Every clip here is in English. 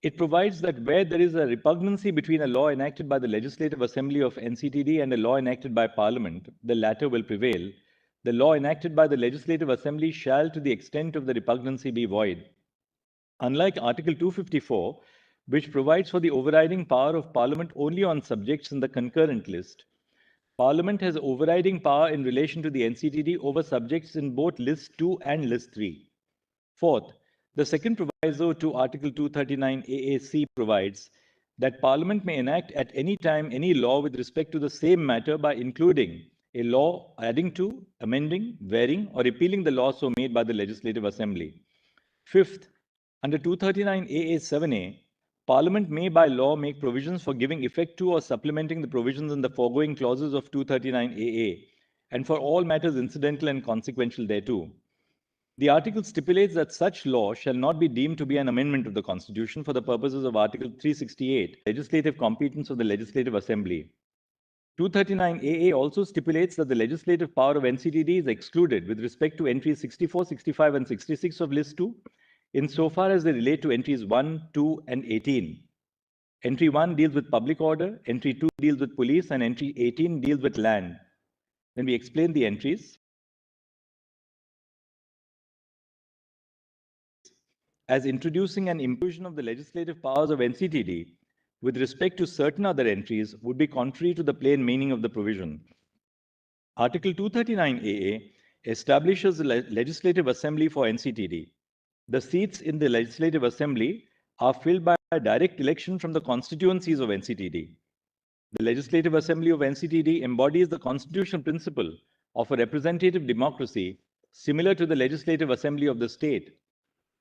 It provides that where there is a repugnancy between a law enacted by the Legislative Assembly of NCTD and a law enacted by Parliament, the latter will prevail. The law enacted by the Legislative Assembly shall, to the extent of the repugnancy, be void. Unlike Article 254, which provides for the overriding power of Parliament only on subjects in the concurrent list, Parliament has overriding power in relation to the NCTD over subjects in both List 2 and List 3. Fourth, the second proviso to Article 239 AAC provides that Parliament may enact at any time any law with respect to the same matter by including a law adding to, amending, varying, or repealing the law so made by the Legislative Assembly. Fifth, under 239 AA7A, Parliament may by law make provisions for giving effect to or supplementing the provisions in the foregoing clauses of 239 AA, and for all matters incidental and consequential thereto. The article stipulates that such law shall not be deemed to be an amendment of the Constitution for the purposes of Article 368, legislative competence of the Legislative Assembly. 239 AA also stipulates that the legislative power of NCTD is excluded with respect to entries 64, 65, and 66 of List 2, insofar as they relate to entries 1, 2, and 18. Entry 1 deals with public order, entry 2 deals with police, and entry 18 deals with land. When we explain the entries, as introducing an inclusion of the legislative powers of NCTD with respect to certain other entries would be contrary to the plain meaning of the provision. Article 239 AA establishes the Legislative Assembly for NCTD. The seats in the Legislative Assembly are filled by a direct election from the constituencies of NCTD. The Legislative Assembly of NCTD embodies the constitutional principle of a representative democracy similar to the Legislative Assembly of the state.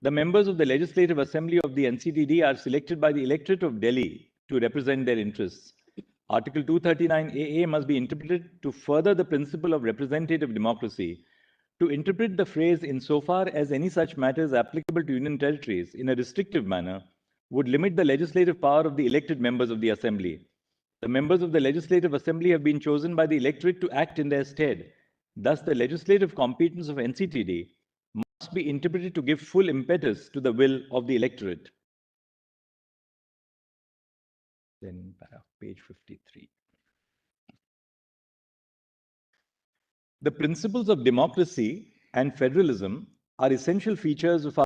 The members of the Legislative Assembly of the NCTD are selected by the electorate of Delhi to represent their interests. Article 239 AA must be interpreted to further the principle of representative democracy. To interpret the phrase insofar as any such matter is applicable to union territories in a restrictive manner would limit the legislative power of the elected members of the Assembly. The members of the Legislative Assembly have been chosen by the electorate to act in their stead. Thus, the legislative competence of NCTD must be interpreted to give full impetus to the will of the electorate. Then page 53. The principles of democracy and federalism are essential features of our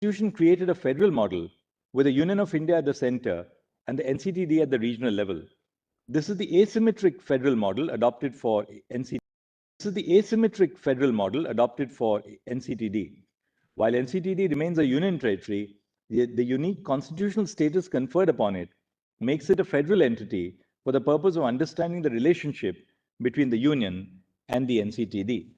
Constitution created a federal model with the Union of India at the center and the NCTD at the regional level. This is the asymmetric federal model adopted for NCTD. This is the asymmetric federal model adopted for NCTD. While NCTD remains a union territory, the unique constitutional status conferred upon it makes it a federal entity for the purpose of understanding the relationship between the union and the NCTD.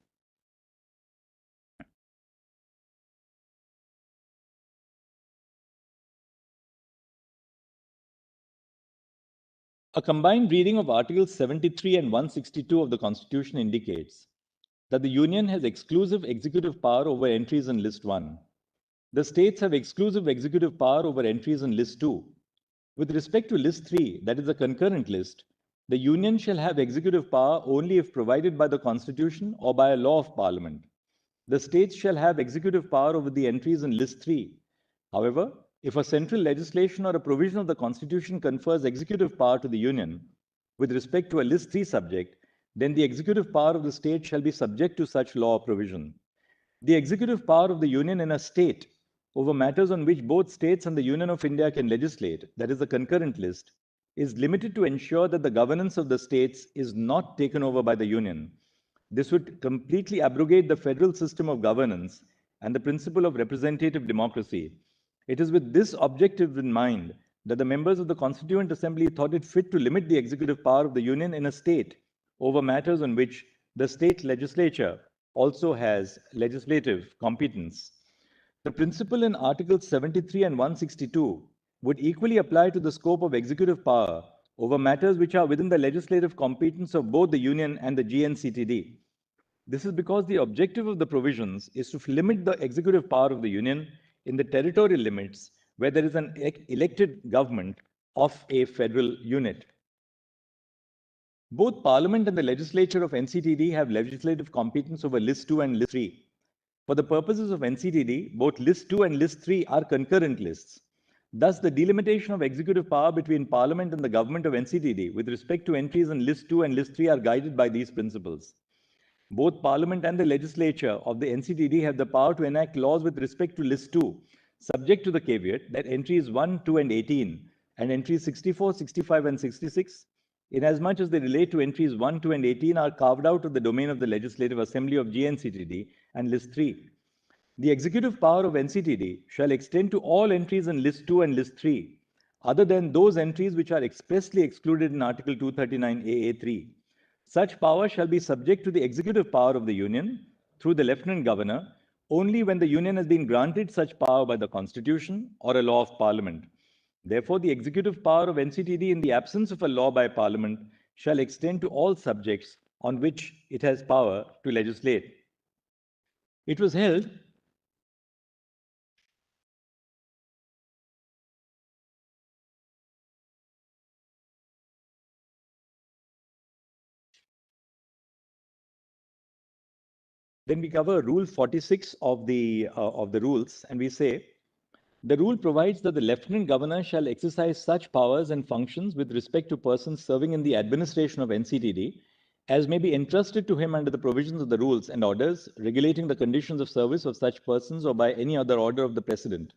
A combined reading of Articles 73 and 162 of the Constitution indicates that the Union has exclusive executive power over entries in List 1. The states have exclusive executive power over entries in List 2. With respect to list 3, that is the concurrent list, the union shall have executive power only if provided by the constitution or by a law of parliament. The states shall have executive power over the entries in list 3. However, if a central legislation or a provision of the constitution confers executive power to the union with respect to a list 3 subject, then the executive power of the state shall be subject to such law or provision. The executive power of the union in a state over matters on which both states and the Union of India can legislate, that is the concurrent list, is limited to ensure that the governance of the states is not taken over by the union. This would completely abrogate the federal system of governance and the principle of representative democracy. It is with this objective in mind that the members of the Constituent Assembly thought it fit to limit the executive power of the union in a state over matters on which the state legislature also has legislative competence. The principle in Articles 73 and 162 would equally apply to the scope of executive power over matters which are within the legislative competence of both the Union and the GNCTD. This is because the objective of the provisions is to limit the executive power of the Union in the territorial limits where there is an elected government of a federal unit. Both Parliament and the legislature of NCTD have legislative competence over List 2 and List 3. For the purposes of NCTD, both List 2 and List 3 are concurrent lists. Thus, the delimitation of executive power between Parliament and the government of NCTD with respect to entries in List 2 and List 3 are guided by these principles. Both Parliament and the legislature of the NCTD have the power to enact laws with respect to List 2, subject to the caveat that entries 1, 2, and 18, and entries 64, 65, and 66, inasmuch as they relate to entries 1, 2, and 18, are carved out of the domain of the Legislative Assembly of GNCTD and List 3. The executive power of NCTD shall extend to all entries in List 2 and List 3, other than those entries which are expressly excluded in Article 239 AA3. Such power shall be subject to the executive power of the Union through the Lieutenant Governor only when the Union has been granted such power by the Constitution or a law of Parliament. Therefore, the executive power of NCTD in the absence of a law by Parliament shall extend to all subjects on which it has power to legislate. It was held Then we cover Rule 46 of the rules, and we say the rule provides that the Lieutenant Governor shall exercise such powers and functions with respect to persons serving in the administration of NCTD as may be entrusted to him under the provisions of the rules and orders regulating the conditions of service of such persons or by any other order of the President.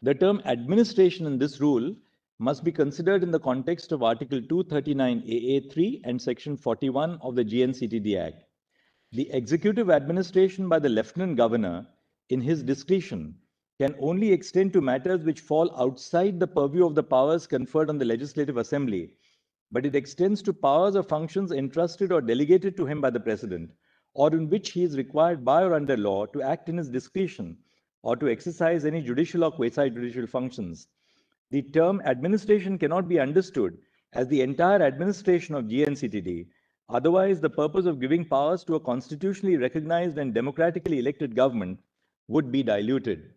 The term administration in this rule must be considered in the context of Article 239 AA3 and Section 41 of the GNCTD Act. The executive administration by the Lieutenant Governor, in his discretion, can only extend to matters which fall outside the purview of the powers conferred on the Legislative Assembly, but it extends to powers or functions entrusted or delegated to him by the President, or in which he is required by or under law to act in his discretion or to exercise any judicial or quasi-judicial functions. The term administration cannot be understood as the entire administration of GNCTD. Otherwise, the purpose of giving powers to a constitutionally recognized and democratically elected government would be diluted.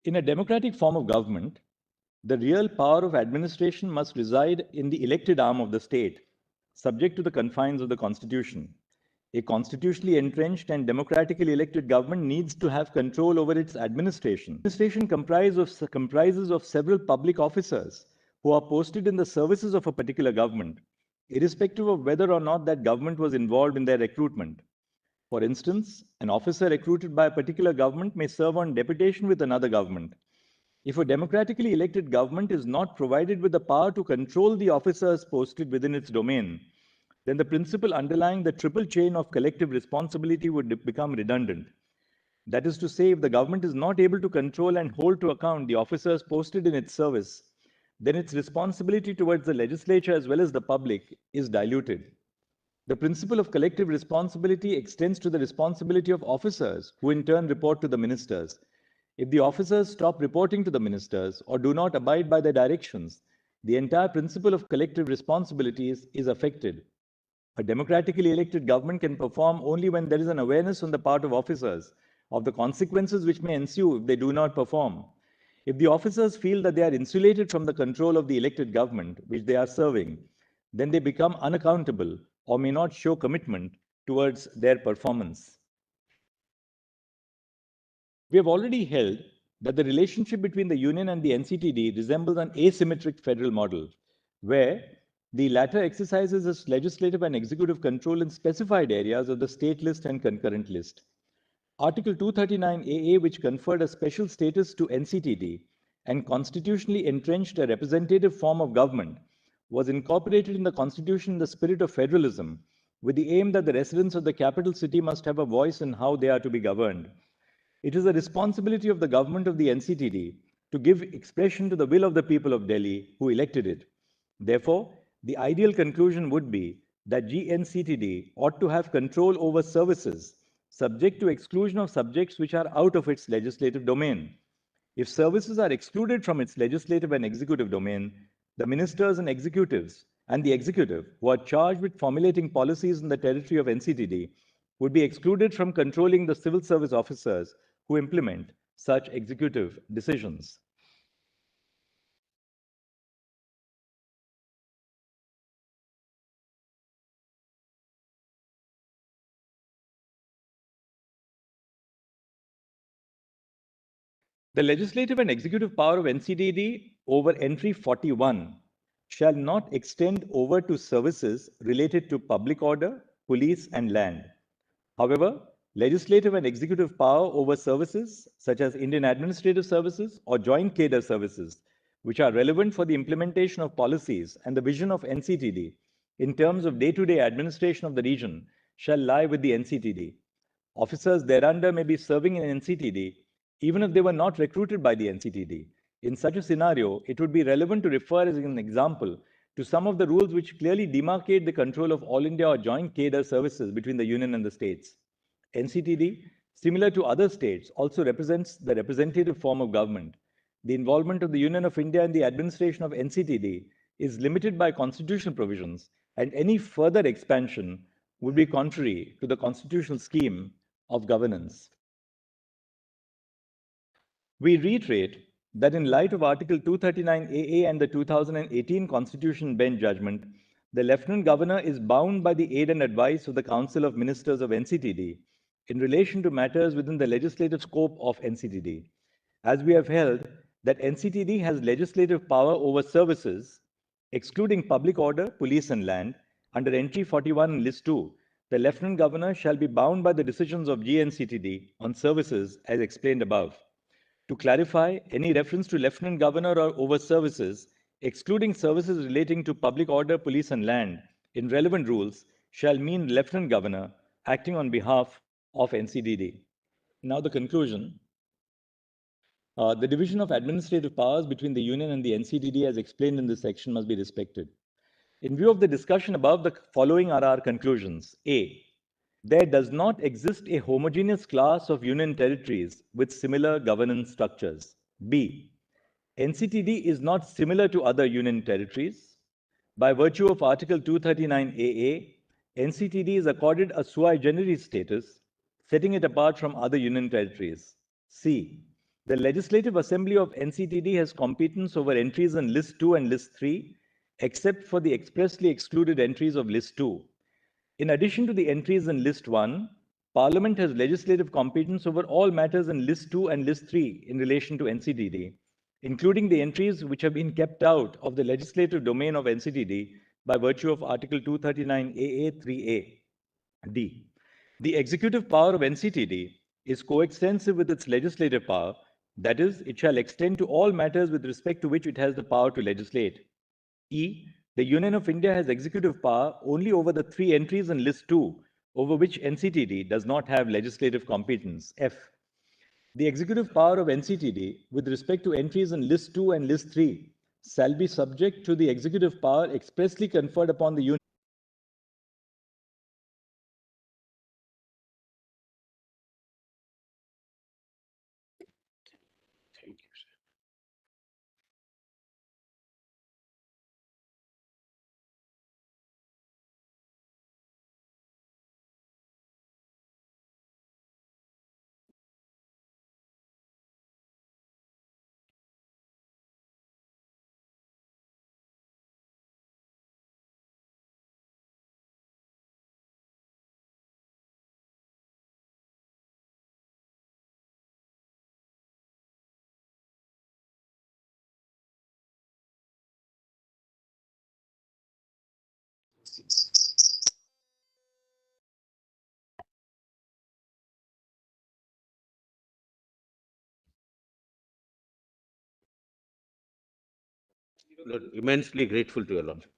In a democratic form of government, the real power of administration must reside in the elected arm of the state, subject to the confines of the Constitution. A constitutionally entrenched and democratically elected government needs to have control over its administration. Administration comprises of several public officers who are posted in the services of a particular government, irrespective of whether or not that government was involved in their recruitment. For instance, an officer recruited by a particular government may serve on deputation with another government. If a democratically elected government is not provided with the power to control the officers posted within its domain, then the principle underlying the triple chain of collective responsibility would become redundant. That is to say, if the government is not able to control and hold to account the officers posted in its service, then its responsibility towards the legislature as well as the public is diluted. The principle of collective responsibility extends to the responsibility of officers who in turn report to the ministers. If the officers stop reporting to the ministers or do not abide by their directions, the entire principle of collective responsibilities is affected. A democratically elected government can perform only when there is an awareness on the part of officers of the consequences which may ensue if they do not perform. If the officers feel that they are insulated from the control of the elected government which they are serving, then they become unaccountable or may not show commitment towards their performance. We have already held that the relationship between the Union and the NCTD resembles an asymmetric federal model, where the latter exercises its legislative and executive control in specified areas of the state list and concurrent list. Article 239 AA, which conferred a special status to NCTD and constitutionally entrenched a representative form of government, was incorporated in the Constitution in the spirit of federalism, with the aim that the residents of the capital city must have a voice in how they are to be governed. It is the responsibility of the government of the NCTD to give expression to the will of the people of Delhi who elected it. Therefore, the ideal conclusion would be that GNCTD ought to have control over services subject to exclusion of subjects which are out of its legislative domain. If services are excluded from its legislative and executive domain, the ministers and executives and the executive who are charged with formulating policies in the territory of NCTD would be excluded from controlling the civil service officers who implement such executive decisions. The legislative and executive power of NCTD over entry 41 shall not extend over to services related to public order, police, and land. However, legislative and executive power over services such as Indian administrative services or joint cadre services, which are relevant for the implementation of policies and the vision of NCTD in terms of day-to-day administration of the region, shall lie with the NCTD. Officers thereunder may be serving in NCTD even if they were not recruited by the NCTD. In such a scenario, it would be relevant to refer as an example to some of the rules which clearly demarcate the control of all India or joint cadre services between the Union and the states. NCTD, similar to other states, also represents the representative form of government. The involvement of the Union of India in the administration of NCTD is limited by constitutional provisions, and any further expansion would be contrary to the constitutional scheme of governance. We reiterate that in light of Article 239 AA and the 2018 Constitution Bench judgment, the Lieutenant Governor is bound by the aid and advice of the Council of Ministers of NCTD in relation to matters within the legislative scope of NCTD. As we have held that NCTD has legislative power over services, excluding public order, police, and land, under entry 41 list 2, the Lieutenant Governor shall be bound by the decisions of GNCTD on services as explained above. To clarify, any reference to Lieutenant Governor or over services, excluding services relating to public order, police, and land, in relevant rules, shall mean Lieutenant Governor acting on behalf of NCTD. Now, the conclusion. The division of administrative powers between the Union and the NCTD, as explained in this section, must be respected. In view of the discussion above, the following are our conclusions. A. There does not exist a homogeneous class of union territories with similar governance structures. B. NCTD is not similar to other union territories. By virtue of Article 239 AA, NCTD is accorded a sui generis status, setting it apart from other union territories. C. The Legislative Assembly of NCTD has competence over entries in List 2 and List 3, except for the expressly excluded entries of List 2. In addition to the entries in List 1, Parliament has legislative competence over all matters in List 2 and List 3 in relation to NCTD, including the entries which have been kept out of the legislative domain of NCTD by virtue of Article 239 AA 3A. D. The executive power of NCTD is coextensive with its legislative power, that is, it shall extend to all matters with respect to which it has the power to legislate. E. The Union of India has executive power only over the three entries in List 2, over which NCTD does not have legislative competence. F. The executive power of NCTD with respect to entries in List 2 and List 3 shall be subject to the executive power expressly conferred upon the Union. Immensely grateful to your Lordship.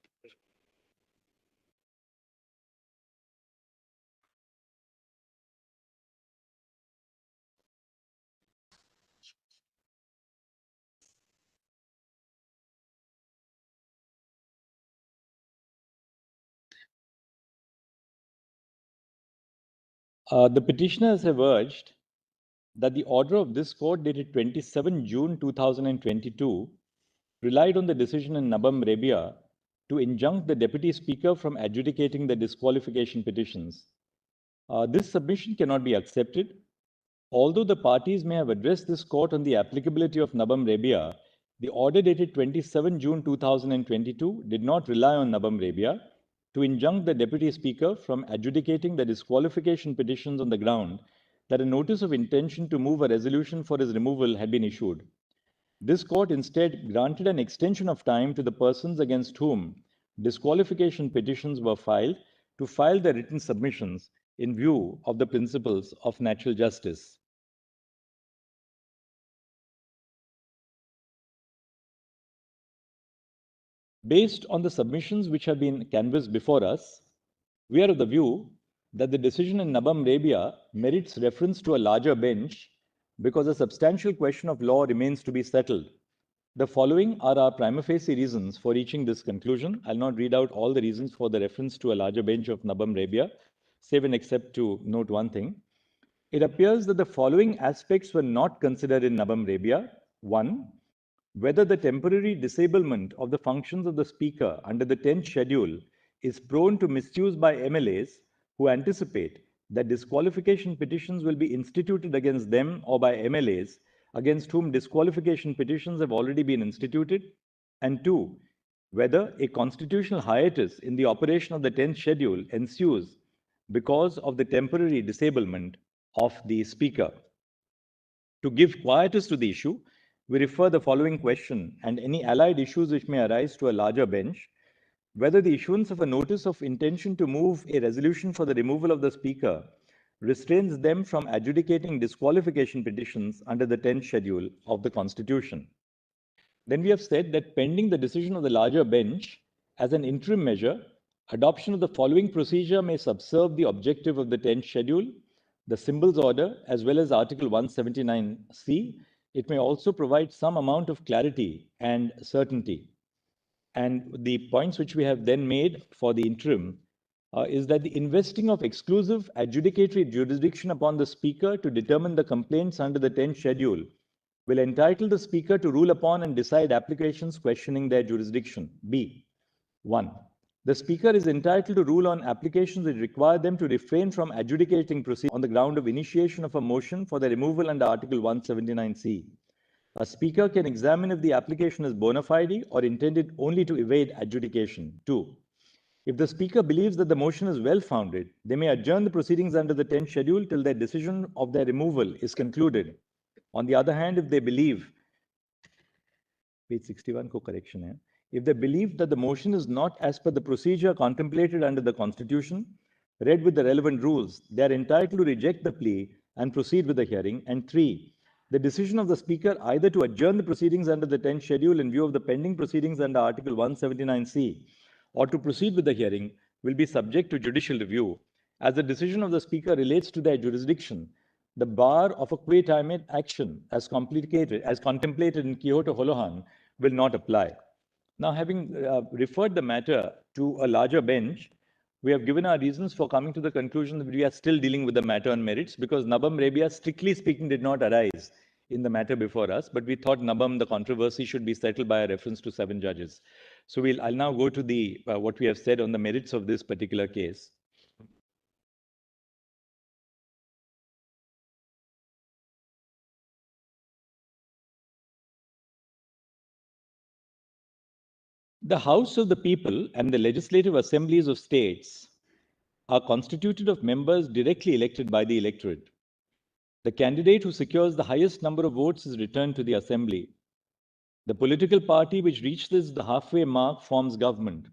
The petitioners have urged that the order of this court dated 27 June 2022 relied on the decision in Nabam Rebia to injunct the Deputy Speaker from adjudicating the disqualification petitions. This submission cannot be accepted. Although the parties may have addressed this court on the applicability of Nabam Rebia, the order dated 27 June 2022 did not rely on Nabam Rebia to injunct the Deputy Speaker from adjudicating the disqualification petitions on the ground that a notice of intention to move a resolution for his removal had been issued. This court instead granted an extension of time to the persons against whom disqualification petitions were filed to file their written submissions in view of the principles of natural justice. Based on the submissions which have been canvassed before us, we are of the view that the decision in Nabam Rebia merits reference to a larger bench because a substantial question of law remains to be settled. The following are our prima facie reasons for reaching this conclusion. I'll not read out all the reasons for the reference to a larger bench of Nabam Rebia, save and except to note one thing. It appears that the following aspects were not considered in Nabam Rebia. One, whether the temporary disablement of the functions of the Speaker under the 10th schedule is prone to misuse by MLAs who anticipate that disqualification petitions will be instituted against them or by MLAs against whom disqualification petitions have already been instituted. And two, whether a constitutional hiatus in the operation of the 10th schedule ensues because of the temporary disablement of the Speaker. To give quietus to the issue, we refer the following question and any allied issues which may arise to a larger bench, whether the issuance of a notice of intention to move a resolution for the removal of the Speaker restrains them from adjudicating disqualification petitions under the 10th schedule of the Constitution. Then we have said that pending the decision of the larger bench, as an interim measure, adoption of the following procedure may subserve the objective of the 10th schedule, the symbols order, as well as Article 179C. It may also provide some amount of clarity and certainty. And the points which we have then made for the interim is that the investing of exclusive adjudicatory jurisdiction upon the Speaker to determine the complaints under the 10th schedule will entitle the Speaker to rule upon and decide applications questioning their jurisdiction. B. 1. The Speaker is entitled to rule on applications that require them to refrain from adjudicating proceedings on the ground of initiation of a motion for the removal under Article 179C. A Speaker can examine if the application is bona fide or intended only to evade adjudication. 2. If the Speaker believes that the motion is well founded, they may adjourn the proceedings under the 10th schedule till their decision of their removal is concluded. On the other hand, if they believe, page 61 ko correction hai, if they believe that the motion is not as per the procedure contemplated under the Constitution, read with the relevant rules, they are entitled to reject the plea and proceed with the hearing. And 3, the decision of the Speaker either to adjourn the proceedings under the 10th schedule in view of the pending proceedings under Article 179C or to proceed with the hearing will be subject to judicial review. As the decision of the Speaker relates to their jurisdiction, the bar of a quae time action as contemplated in Quixote Holohan will not apply. Now, having referred the matter to a larger bench, we have given our reasons for coming to the conclusion that we are still dealing with the matter on merits because Nabam Rebia, strictly speaking, did not arise in the matter before us, but we thought Nabam, the controversy, should be settled by a reference to 7 judges. So I'll now go to the what we have said on the merits of this particular case. The House of the People and the legislative assemblies of states are constituted of members directly elected by the electorate. The candidate who secures the highest number of votes is returned to the assembly. The political party which reaches the halfway mark forms government.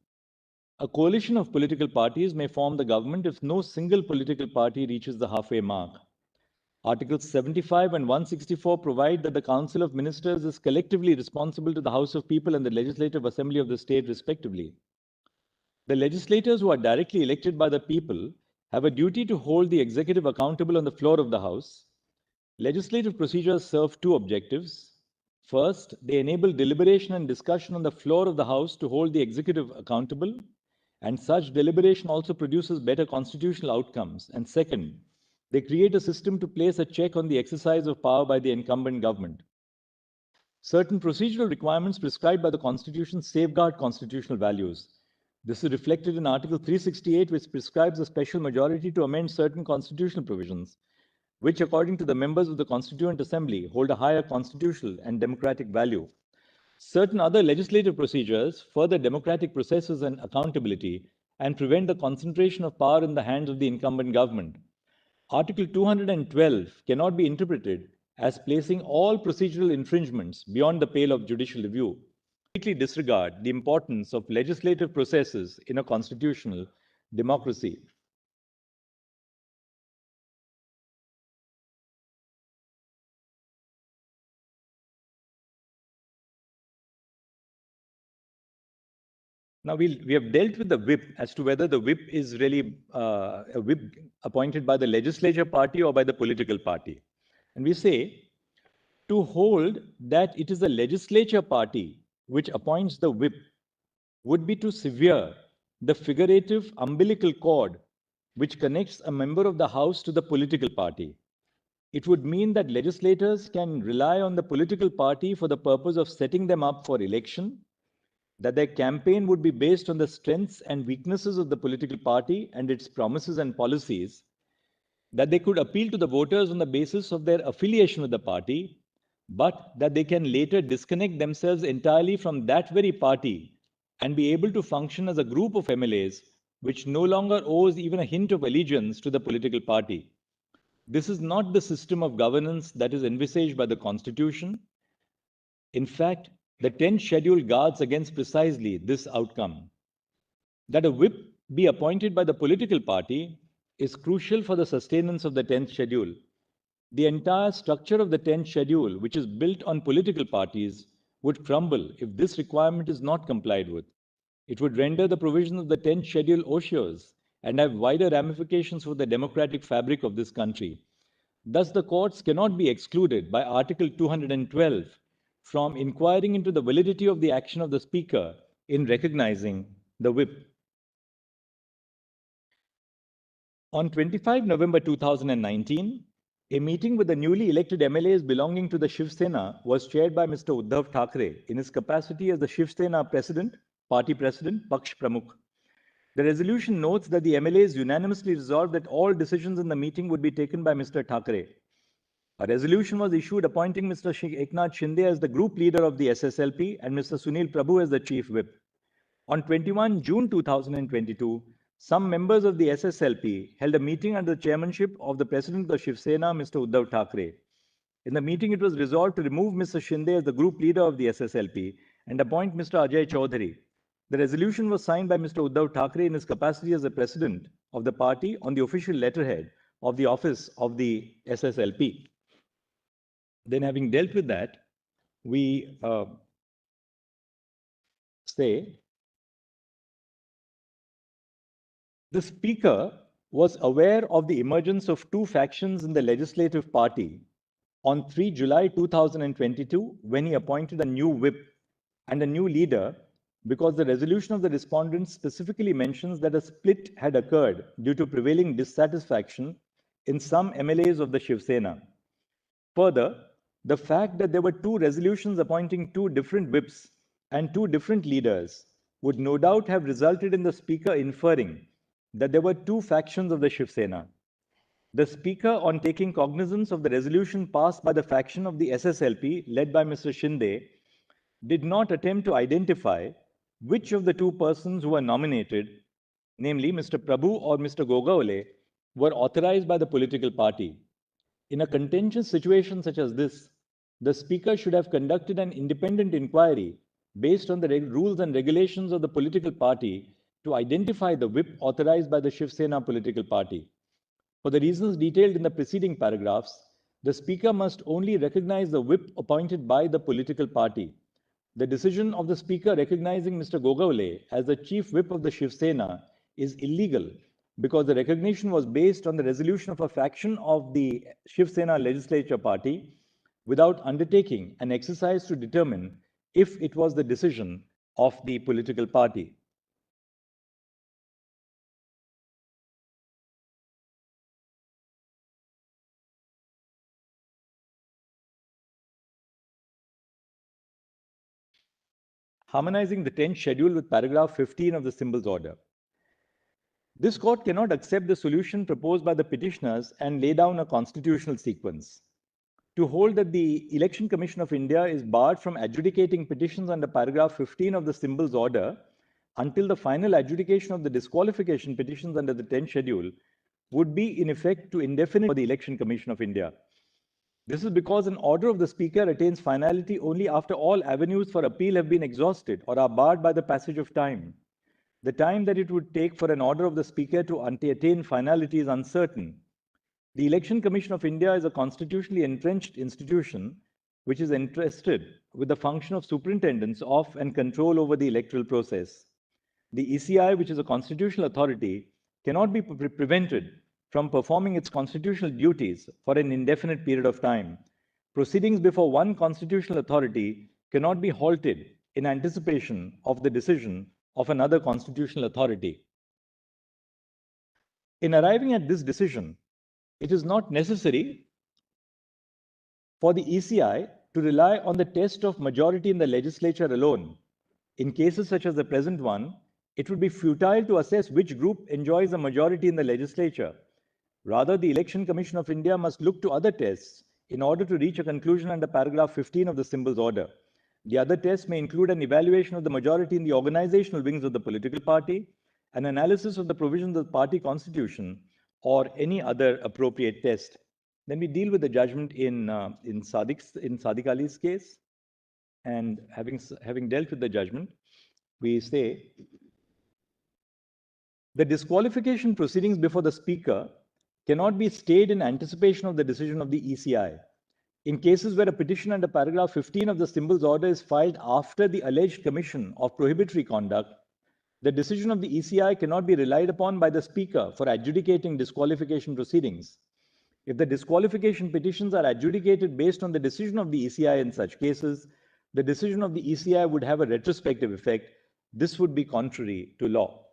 A coalition of political parties may form the government if no single political party reaches the halfway mark. Articles 75 and 164 provide that the Council of Ministers is collectively responsible to the House of People and the Legislative Assembly of the state, respectively. The legislators who are directly elected by the people have a duty to hold the executive accountable on the floor of the House. Legislative procedures serve two objectives. First, they enable deliberation and discussion on the floor of the House to hold the executive accountable, and such deliberation also produces better constitutional outcomes. And second, they create a system to place a check on the exercise of power by the incumbent government. Certain procedural requirements prescribed by the Constitution safeguard constitutional values. This is reflected in Article 368, which prescribes a special majority to amend certain constitutional provisions, which, according to the members of the Constituent Assembly, hold a higher constitutional and democratic value. Certain other legislative procedures further democratic processes and accountability and prevent the concentration of power in the hands of the incumbent government. Article 212 cannot be interpreted as placing all procedural infringements beyond the pale of judicial review. Completely disregard the importance of legislative processes in a constitutional democracy. Now, we have dealt with the whip as to whether the whip is really a whip appointed by the legislature party or by the political party. And we say to hold that it is the legislature party which appoints the whip would be to sever the figurative umbilical cord which connects a member of the House to the political party. It would mean that legislators can rely on the political party for the purpose of setting them up for election, that their campaign would be based on the strengths and weaknesses of the political party and its promises and policies, that they could appeal to the voters on the basis of their affiliation with the party, but that they can later disconnect themselves entirely from that very party and be able to function as a group of MLAs which no longer owes even a hint of allegiance to the political party. This is not the system of governance that is envisaged by the Constitution. In fact, the 10th schedule guards against precisely this outcome. That a whip be appointed by the political party is crucial for the sustenance of the 10th schedule. The entire structure of the 10th schedule, which is built on political parties, would crumble if this requirement is not complied with. It would render the provisions of the 10th schedule odious and have wider ramifications for the democratic fabric of this country. Thus, the courts cannot be excluded by Article 212 from inquiring into the validity of the action of the Speaker in recognizing the whip. On 25 November 2019, a meeting with the newly elected MLAs belonging to the Shiv Sena was chaired by Mr. Uddhav Thackeray in his capacity as the Shiv Sena president, party president, Paksh Pramukh. The resolution notes that the MLAs unanimously resolved that all decisions in the meeting would be taken by Mr. Thackeray. A resolution was issued appointing Mr. Eknath Shinde as the group leader of the SSLP and Mr. Sunil Prabhu as the chief whip. On 21 June 2022, some members of the SSLP held a meeting under the chairmanship of the president of the Shiv Sena, Mr. Uddhav Thackeray. In the meeting, it was resolved to remove Mr. Shinde as the group leader of the SSLP and appoint Mr. Ajay Chaudhary. The resolution was signed by Mr. Uddhav Thackeray in his capacity as the president of the party on the official letterhead of the office of the SSLP. Then, having dealt with that, we say the Speaker was aware of the emergence of two factions in the legislative party on 3 July 2022 when he appointed a new whip and a new leader, because the resolution of the respondents specifically mentions that a split had occurred due to prevailing dissatisfaction in some MLAs of the Shiv Sena. Further, the fact that there were two resolutions appointing two different whips and two different leaders would no doubt have resulted in the Speaker inferring that there were two factions of the Shiv Sena. The Speaker, on taking cognizance of the resolution passed by the faction of the SSLP led by Mr. Shinde, did not attempt to identify which of the two persons who were nominated, namely Mr. Prabhu or Mr. Gogaole, were authorized by the political party. In a contentious situation such as this, the Speaker should have conducted an independent inquiry based on the rules and regulations of the political party to identify the whip authorized by the Shiv Sena political party. For the reasons detailed in the preceding paragraphs, the Speaker must only recognize the whip appointed by the political party. The decision of the Speaker recognizing Mr. Gogaule as the chief whip of the Shiv Sena is illegal because the recognition was based on the resolution of a faction of the Shiv Sena legislature party without undertaking an exercise to determine if it was the decision of the political party. Harmonizing the 10th schedule with paragraph 15 of the symbols order. This court cannot accept the solution proposed by the petitioners and lay down a constitutional sequence. To hold that the Election Commission of India is barred from adjudicating petitions under paragraph 15 of the symbols order until the final adjudication of the disqualification petitions under the 10th schedule would be in effect to indefinite for the Election Commission of India. This is because an order of the Speaker attains finality only after all avenues for appeal have been exhausted or are barred by the passage of time. The time that it would take for an order of the Speaker to attain finality is uncertain. The Election Commission of India is a constitutionally entrenched institution which is entrusted with the function of superintendence of and control over the electoral process. The ECI, which is a constitutional authority, cannot be prevented from performing its constitutional duties for an indefinite period of time. Proceedings before one constitutional authority cannot be halted in anticipation of the decision of another constitutional authority. In arriving at this decision, it is not necessary for the ECI to rely on the test of majority in the legislature alone. In cases such as the present one, it would be futile to assess which group enjoys a majority in the legislature. Rather, the Election Commission of India must look to other tests in order to reach a conclusion under paragraph 15 of the symbols order. The other tests may include an evaluation of the majority in the organizational wings of the political party, an analysis of the provisions of the party constitution, or any other appropriate test. Then we deal with the judgment in Sadiq Ali's case, and having dealt with the judgment, we say the disqualification proceedings before the Speaker cannot be stayed in anticipation of the decision of the ECI. In cases where a petition under paragraph 15 of the symbols order is filed after the alleged commission of prohibitory conduct, the decision of the ECI cannot be relied upon by the Speaker for adjudicating disqualification proceedings. If the disqualification petitions are adjudicated based on the decision of the ECI in such cases, the decision of the ECI would have a retrospective effect. This would be contrary to law.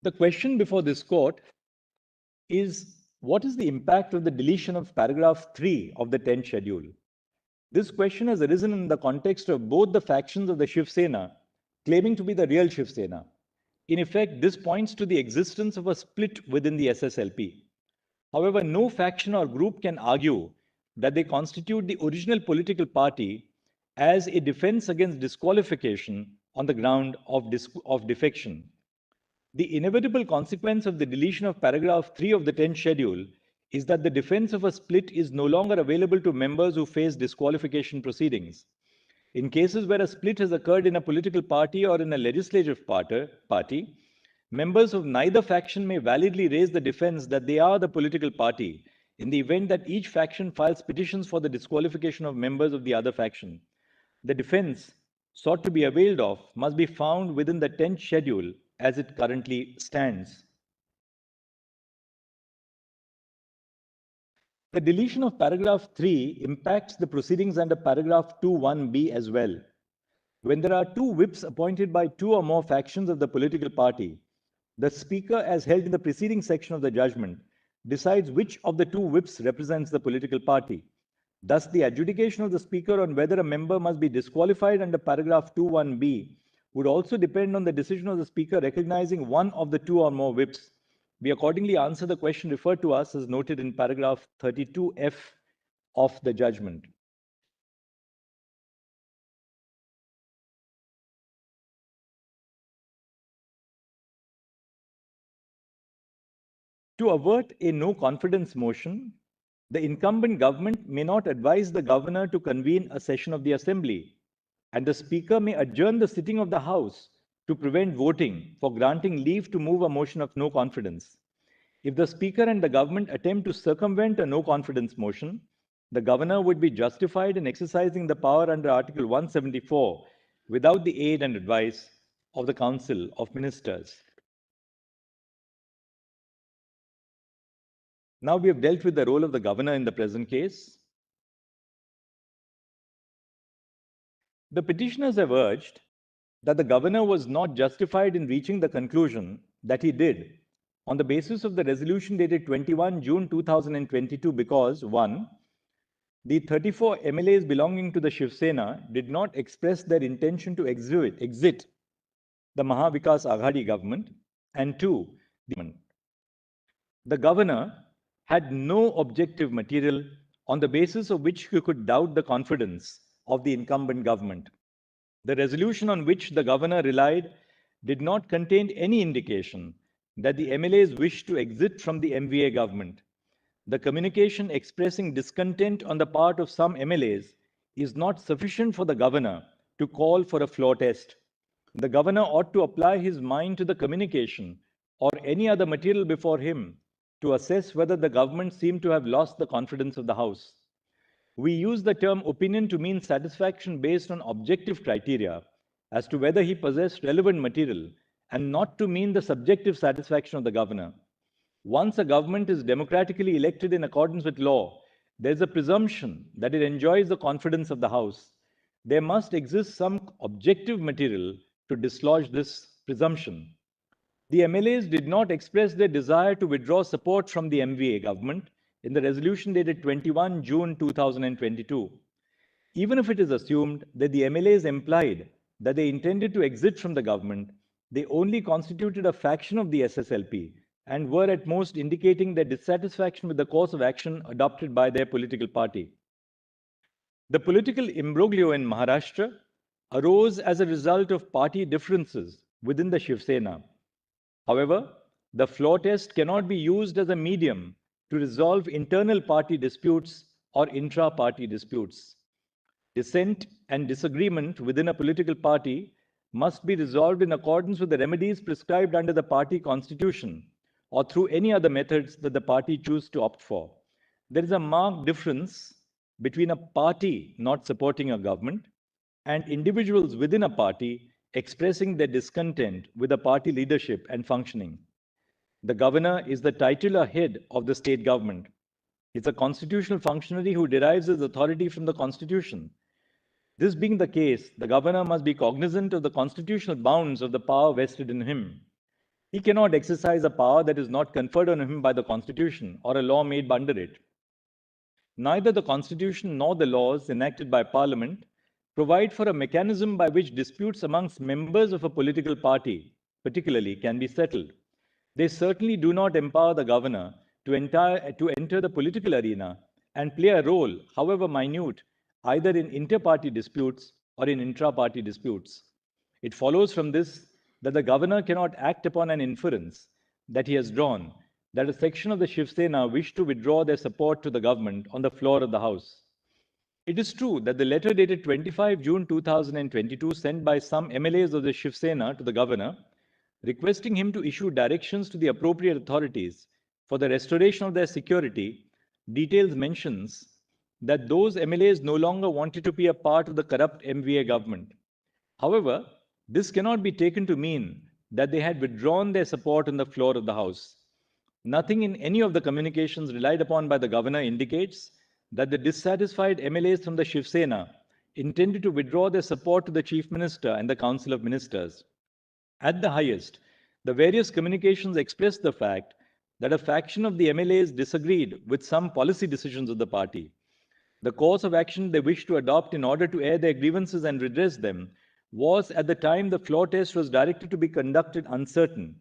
The question before this court is, what is the impact of the deletion of paragraph 3 of the 10th schedule? This question has arisen in the context of both the factions of the Shiv Sena claiming to be the real Shiv Sena. In effect, this points to the existence of a split within the SSLP. However, no faction or group can argue that they constitute the original political party as a defense against disqualification on the ground of defection. The inevitable consequence of the deletion of paragraph 3 of the 10th schedule is that the defense of a split is no longer available to members who face disqualification proceedings. In cases where a split has occurred in a political party or in a legislative party, members of neither faction may validly raise the defense that they are the political party in the event that each faction files petitions for the disqualification of members of the other faction. The defense sought to be availed of must be found within the 10th schedule as it currently stands. The deletion of paragraph 3 impacts the proceedings under paragraph 2(1)(b) as well. When there are two whips appointed by two or more factions of the political party, the Speaker, as held in the preceding section of the judgment, decides which of the two whips represents the political party. Thus, the adjudication of the Speaker on whether a member must be disqualified under paragraph 2(1)(b) would also depend on the decision of the Speaker recognizing one of the two or more whips. We accordingly answer the question referred to us as noted in paragraph 32F of the judgment. To avert a no confidence motion, The incumbent government may not advise the governor to convene a session of the assembly, and the speaker may adjourn the sitting of the House to prevent voting for granting leave to move a motion of no confidence. If the speaker and the government attempt to circumvent a no confidence motion, the governor would be justified in exercising the power under Article 174 without the aid and advice of the Council of Ministers. Now we have dealt with the role of the governor in the present case. The petitioners have urged that the governor was not justified in reaching the conclusion that he did on the basis of the resolution dated 21 June 2022 because 1. The 34 MLAs belonging to the Shiv Sena did not express their intention to exit the Maha Vikas Aghadi government, and 2. The governor had no objective material on the basis of which he could doubt the confidence of the incumbent government. The resolution on which the governor relied did not contain any indication that the MLAs wished to exit from the MVA government. The communication expressing discontent on the part of some MLAs is not sufficient for the governor to call for a floor test. The governor ought to apply his mind to the communication or any other material before him to assess whether the government seemed to have lost the confidence of the House. We use the term opinion to mean satisfaction based on objective criteria as to whether he possessed relevant material and not to mean the subjective satisfaction of the governor. Once a government is democratically elected in accordance with law, there is a presumption that it enjoys the confidence of the House. There must exist some objective material to dislodge this presumption. The MLAs did not express their desire to withdraw support from the MVA government in the resolution dated 21 June 2022. Even if it is assumed that the MLAs implied that they intended to exit from the government, they only constituted a faction of the SSLP and were at most indicating their dissatisfaction with the course of action adopted by their political party. The political imbroglio in Maharashtra arose as a result of party differences within the Shiv Sena. However, the floor test cannot be used as a medium to resolve internal party disputes or intra-party disputes. Dissent and disagreement within a political party must be resolved in accordance with the remedies prescribed under the party constitution or through any other methods that the party choose to opt for. There is a marked difference between a party not supporting a government and individuals within a party expressing their discontent with the party leadership and functioning. The governor is the titular head of the state government. He's a constitutional functionary who derives his authority from the constitution. This being the case, the governor must be cognizant of the constitutional bounds of the power vested in him. He cannot exercise a power that is not conferred on him by the constitution or a law made under it. Neither the constitution nor the laws enacted by parliament provide for a mechanism by which disputes amongst members of a political party, particularly, can be settled. They certainly do not empower the governor to enter the political arena and play a role, however minute, either in inter-party disputes or in intra-party disputes. It follows from this that the governor cannot act upon an inference that he has drawn that a section of the Shiv Sena wished to withdraw their support to the government on the floor of the House. It is true that the letter dated 25 June 2022 sent by some MLAs of the Shiv Sena to the governor, requesting him to issue directions to the appropriate authorities for the restoration of their security, details mentions that those MLAs no longer wanted to be a part of the corrupt MVA government. However, this cannot be taken to mean that they had withdrawn their support on the floor of the House. Nothing in any of the communications relied upon by the governor indicates that the dissatisfied MLAs from the Shiv Sena intended to withdraw their support to the Chief Minister and the Council of Ministers. At the highest, the various communications expressed the fact that a faction of the MLAs disagreed with some policy decisions of the party. The course of action they wished to adopt in order to air their grievances and redress them was, at the time the floor test was directed to be conducted, uncertain.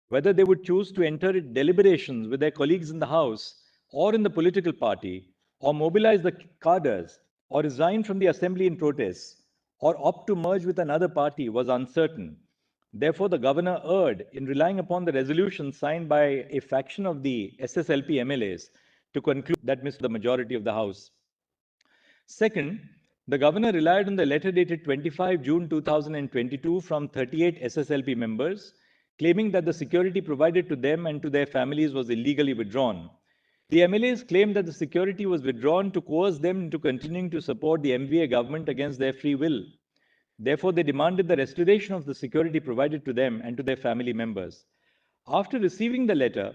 Whether they would choose to enter deliberations with their colleagues in the House or in the political party, or mobilize the cadres, or resign from the assembly in protest, or opt to merge with another party was uncertain. Therefore, the governor erred in relying upon the resolution signed by a faction of the SSLP MLAs to conclude that Mr. the majority of the House. Second, the governor relied on the letter dated 25 June 2022 from 38 SSLP members, claiming that the security provided to them and to their families was illegally withdrawn. The MLAs claimed that the security was withdrawn to coerce them into continuing to support the MVA government against their free will. Therefore, they demanded the restoration of the security provided to them and to their family members. After receiving the letter,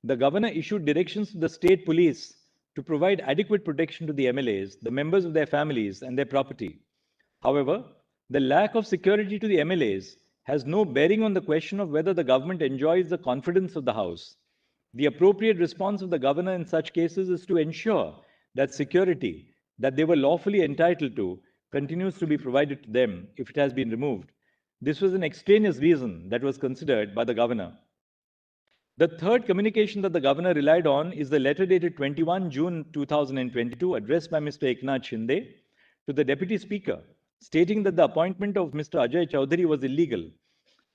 the governor issued directions to the state police to provide adequate protection to the MLAs, the members of their families, and their property. However, the lack of security to the MLAs has no bearing on the question of whether the government enjoys the confidence of the House. The appropriate response of the governor in such cases is to ensure that security that they were lawfully entitled to continues to be provided to them if it has been removed. This was an extraneous reason that was considered by the governor. The third communication that the governor relied on is the letter dated 21 June 2022 addressed by Mr. Eknath Shinde to the Deputy Speaker, stating that the appointment of Mr. Ajay Chowdhury was illegal.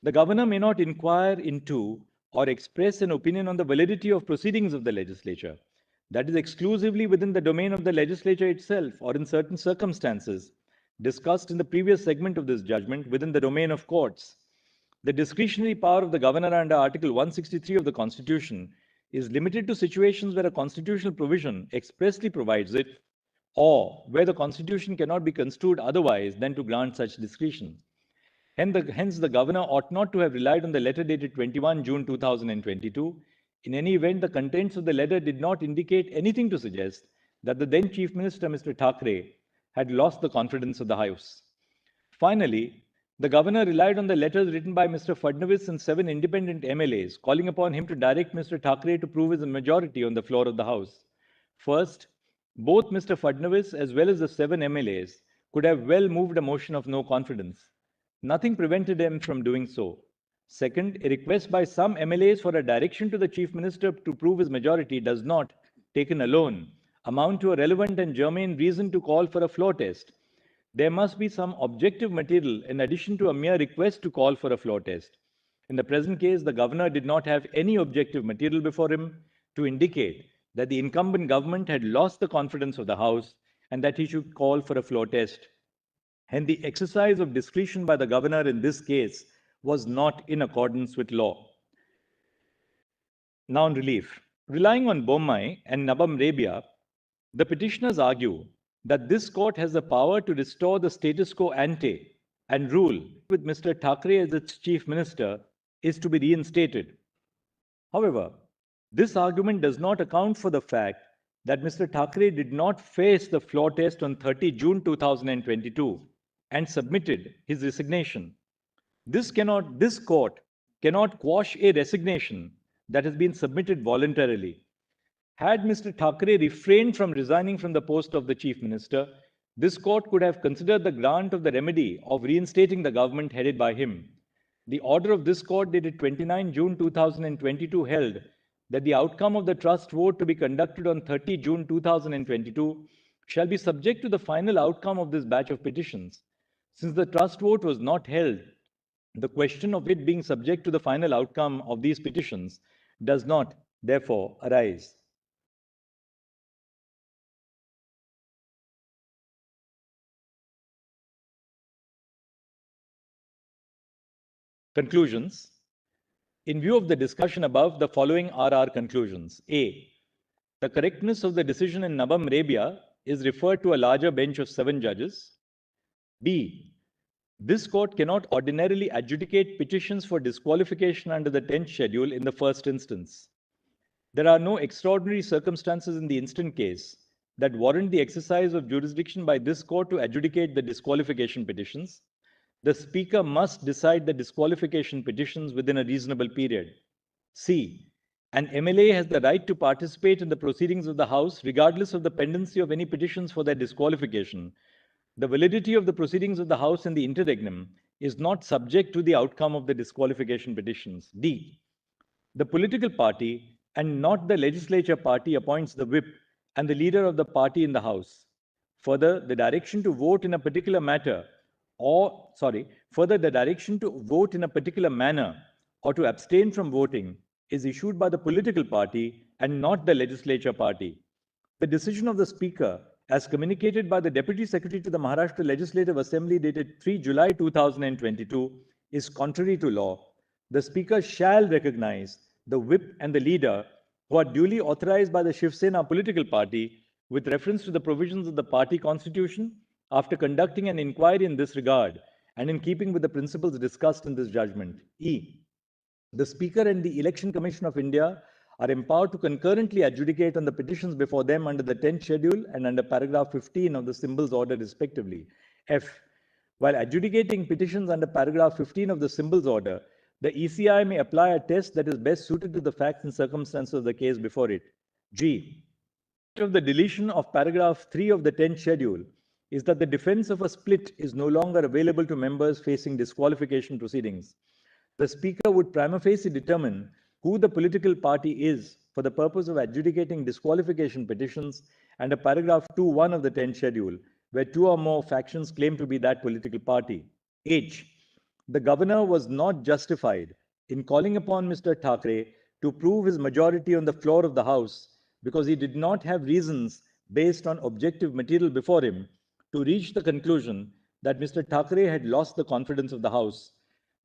The governor may not inquire into or express an opinion on the validity of proceedings of the legislature. That is exclusively within the domain of the legislature itself, or in certain circumstances discussed in the previous segment of this judgment, within the domain of courts. The discretionary power of the governor under Article 163 of the Constitution is limited to situations where a constitutional provision expressly provides it, or where the Constitution cannot be construed otherwise than to grant such discretion. Hence, the governor ought not to have relied on the letter dated 21 June 2022. In any event, the contents of the letter did not indicate anything to suggest that the then Chief Minister, Mr. Thackeray, had lost the confidence of the House. Finally, the governor relied on the letters written by Mr. Fadnavis and 7 independent MLAs, calling upon him to direct Mr. Thackeray to prove his majority on the floor of the House. First, both Mr. Fadnavis as well as the 7 MLAs could have well moved a motion of no confidence. Nothing prevented them from doing so. Second, a request by some MLAs for a direction to the Chief Minister to prove his majority does not, taken alone, amount to a relevant and germane reason to call for a floor test. There must be some objective material in addition to a mere request to call for a floor test. In the present case, the governor did not have any objective material before him to indicate that the incumbent government had lost the confidence of the House and that he should call for a floor test. And the exercise of discretion by the governor in this case was not in accordance with law. Now on relief. Relying on Bommai and Nabam Rebia, the petitioners argue that this court has the power to restore the status quo ante and rule with Mr. Thackeray as its chief minister is to be reinstated. However, this argument does not account for the fact that Mr. Thackeray did not face the floor test on 30 June 2022 and submitted his resignation. This court cannot quash a resignation that has been submitted voluntarily. Had Mr. Thackeray refrained from resigning from the post of the Chief Minister, this court could have considered the grant of the remedy of reinstating the government headed by him. The order of this court dated 29 June 2022 held that the outcome of the trust vote to be conducted on 30 June 2022 shall be subject to the final outcome of this batch of petitions. Since the trust vote was not held, the question of it being subject to the final outcome of these petitions does not, therefore, arise. Conclusions. In view of the discussion above, the following are our conclusions. A. The correctness of the decision in Nabam Rebia is referred to a larger bench of 7 judges. B. This court cannot ordinarily adjudicate petitions for disqualification under the 10th schedule in the first instance. There are no extraordinary circumstances in the instant case that warrant the exercise of jurisdiction by this court to adjudicate the disqualification petitions. The Speaker must decide the disqualification petitions within a reasonable period. C. An MLA has the right to participate in the proceedings of the House regardless of the pendency of any petitions for their disqualification. The validity of the proceedings of the House in the interregnum is not subject to the outcome of the disqualification petitions. D. The political party and not the legislature party appoints the whip and the leader of the party in the House. Further, the direction to vote in a particular manner or to abstain from voting is issued by the political party and not the legislature party. The decision of the Speaker, as communicated by the Deputy Secretary to the Maharashtra Legislative Assembly dated 3 July 2022, is contrary to law. The Speaker shall recognize the whip and the leader who are duly authorized by the Shiv Sena political party with reference to the provisions of the party constitution after conducting an inquiry in this regard and in keeping with the principles discussed in this judgment. E. The Speaker and the Election Commission of India are empowered to concurrently adjudicate on the petitions before them under the 10th schedule and under paragraph 15 of the symbols order respectively. F. While adjudicating petitions under paragraph 15 of the symbols order, the ECI may apply a test that is best suited to the facts and circumstances of the case before it. G. Of the deletion of paragraph 3 of the 10th schedule is that the defense of a split is no longer available to members facing disqualification proceedings. The Speaker would prima facie determine who the political party is for the purpose of adjudicating disqualification petitions under paragraph 2(1) of the 10th schedule, where two or more factions claim to be that political party. H. The Governor was not justified in calling upon Mr. Thackeray to prove his majority on the floor of the House because he did not have reasons based on objective material before him to reach the conclusion that Mr. Thackeray had lost the confidence of the House.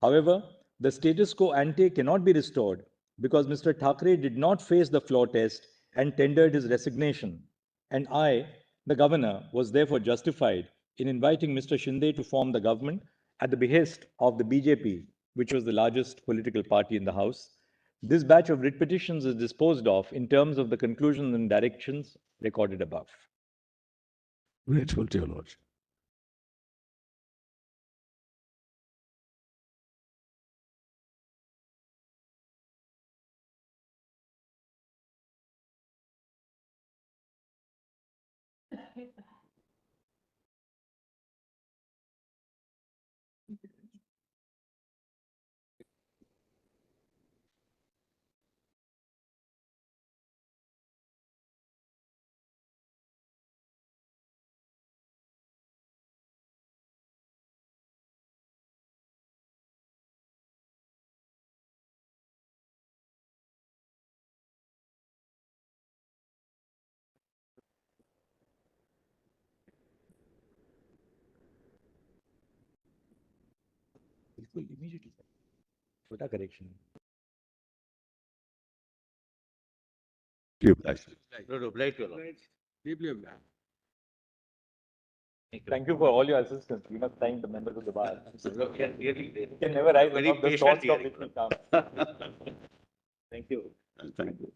However, the status quo ante cannot be restored because Mr. Thackeray did not face the floor test and tendered his resignation. And I, the Governor, was therefore justified in inviting Mr. Shinde to form the government at the behest of the BJP, which was the largest political party in the House. This batch of writ petitions is disposed of in terms of the conclusions and directions recorded above. Grateful to your Lordship. Immediately. Without correction. Deeply obliged. No, obliged, Your Lordship. Deeply obliged. Thank you for all your assistance. We must thank the members of the bar. Look, yeah, really, You can never rise very above the patient thoughts of hearing. which we come. Thank you. Thank you.